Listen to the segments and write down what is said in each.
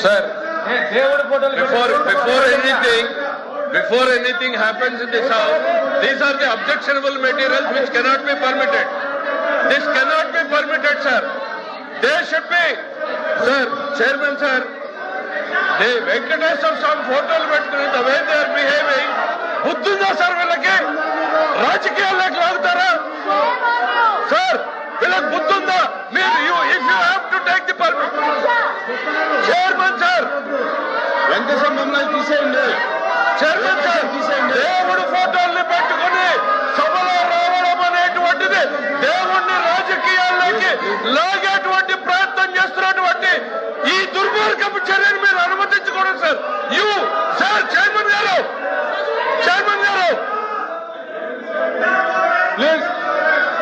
Sir, before anything happens in this house, these are the objectionable materials which cannot be permitted. This cannot be permitted, sir. They should be, sir, Chairman, sir. The Venkateswara Swami photos పెట్టుకుని the way they are behaving, బుద్ధుందా sir వీళ్ళకి? రాజకీయాల్లోకి లాగుతారా? Sir వీళ్ళకి బుద్ధుందా? మీరు if you have to take the permission. Chairman sir, Venkateswara మమ్మల్ని తీసేయండి. Chairman sir, దేవుడు ఫోటోల్ని పెట్టుకుని సభలో రావడం అనేటువంటిది దేవుణ్ణి రాజకీయాల్లోకి లాగేటువంటి ప్రయత్నం చేస్తున్నటువంటి ఈ దుర్మార్గపు చర్యను మీరు అనుమతించకూడదు సార్. సార్ చైర్మన్ గారు, ప్లీజ్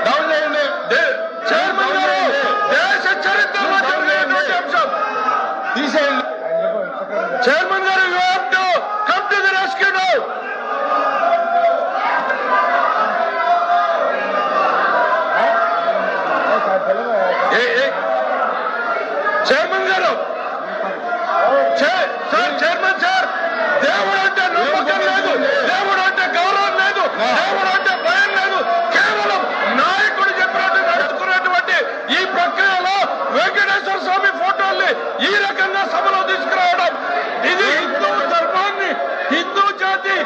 డౌన్ చేయండి. చైర్మన్ గారు, దేశ చరిత్రలో జరిగినటువంటి అంశం తీసేయండి. చైర్మన్ గారు, you have to come to the rescue now. Chairman గారు, సార్ చైర్మన్ సార్, దేవుడు అంటే నమ్మకం లేదు, దేవుడు అంటే గౌరవం లేదు, దేవుడు అంటే భయం లేదు. కేవలం నాయకుడు చెప్పినట్టు నడుచుకున్నటువంటి ఈ ప్రక్రియలో వెంకటేశ్వర స్వామి ఫోటోల్ని ఈ రకంగా సభలో తీసుకురావడం, ఇది హిందూ ధర్మాన్ని, హిందూ జాతి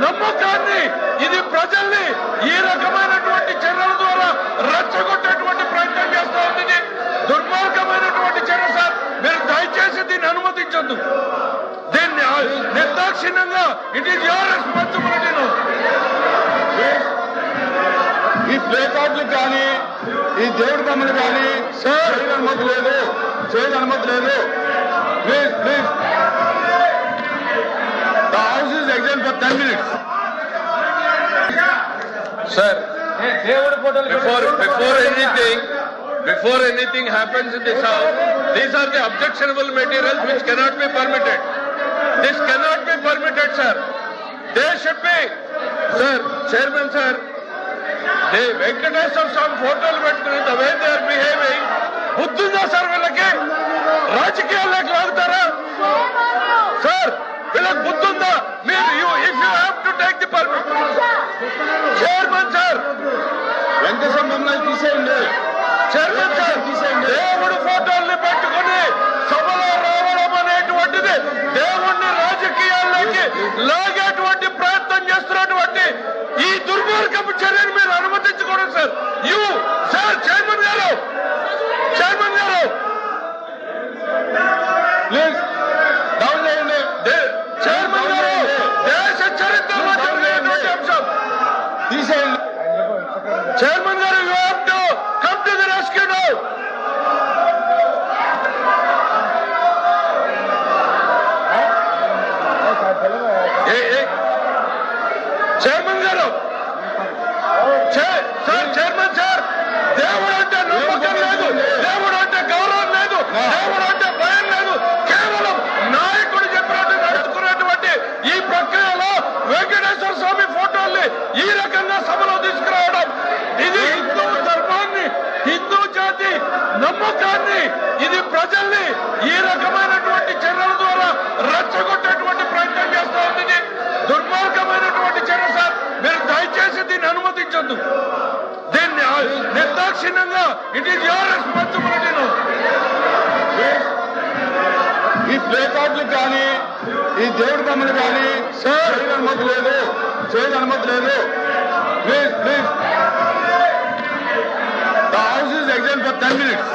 నమ్మకాన్ని, ఇది ప్రజల్ని ఈ రకమైనటువంటి చర్యల ద్వారా రెచ్చగొట్టేటువంటి ప్రయత్నం చేస్తూ ఉంది. ఇది దుర్మార్గమైనటువంటి చర్య సార్. మీరు దయచేసి దీన్ని అనుమతించొద్దు. దీన్ని నిర్దాక్షిణ్యంగా ఇట్ ఈస్ యువర్ రెస్పాన్సిబిలిటీ. ఈ ప్లే కార్డులు కానీ ఈ దేవుడి బొమ్మలు కానీ సార్ అనుమతి లేదు, చేయడం అనుమతి లేదు. Please please the house is exam for 10 minutes. Sir, before anything happens in this house, these are the objectionable materials which cannot be permitted. This cannot be permitted, sir. They should be, sir, Chairman, sir. The Venkateswara Swami photos పెట్టుకుని the way they are behaving, బుద్ధుందా sir వీళ్ళకి? రాజకీయాల్లోకి లాగుతారా? Sir వీళ్ళకి బుద్ధుందా? మీరు if you have to take the permission. Chairman sir, Venkateswara మమ్మల్ని తీసేయండి. Chairman sir, దేవుడు ఫోటోల్ని పెట్టుకుని సభలో రావడం అనేటువంటిది దేవుణ్ణి రాజకీయాల్లోకి లాగేటువంటి ప్రయత్నం చేస్తున్నటువంటి ఈ దుర్మార్గపు చర్యను మీరు అనుమతించకూడదు సార్. సార్ చైర్మన్ గారు, ప్లీజ్ డౌన్ చేయండి. చైర్మన్ గారు, దేశ చరిత్రలో జరిగినటువంటి అంశం తీసేయండి. చైర్మన్ గారు, you have to come to the rescue now. Chairman గారు, సార్ చైర్మన్ సార్, దేవుడు అంటే నమ్మకం లేదు, దేవుడు అంటే గౌరవం లేదు, దేవుడు అంటే భయం లేదు. కేవలం నాయకుడు చెప్పినట్టు నడుచుకున్నటువంటి ఈ ప్రక్రియలో వెంకటేశ్వర స్వామి ఫోటోల్ని ఈ రకంగా సభలో తీసుకురావడం, ఇది హిందూ ధర్మాన్ని, హిందూ జాతి నమ్మకాన్ని, ఇది ప్రజల్ని ఈ రకమైనటువంటి చర్యల ద్వారా రెచ్చగొట్టేటువంటి ప్రయత్నం చేస్తూ ఉంది. ఇది దుర్మార్గమైనటువంటి చర్య సార్. మీరు దయచేసి దీన్ని అనుమతించొద్దు. దీన్ని నిర్దాక్షిణ్యంగా ఇట్ ఈస్ యువర్ రెస్పాన్సిబిలిటీ. ఈ ప్లే కార్డులు కానీ ఈ దేవుడి బొమ్మలు కానీ సార్ చేయడం అనుమతి లేదు, చేయడం అనుమతి లేదు. Please please the house is exam for 10 minutes.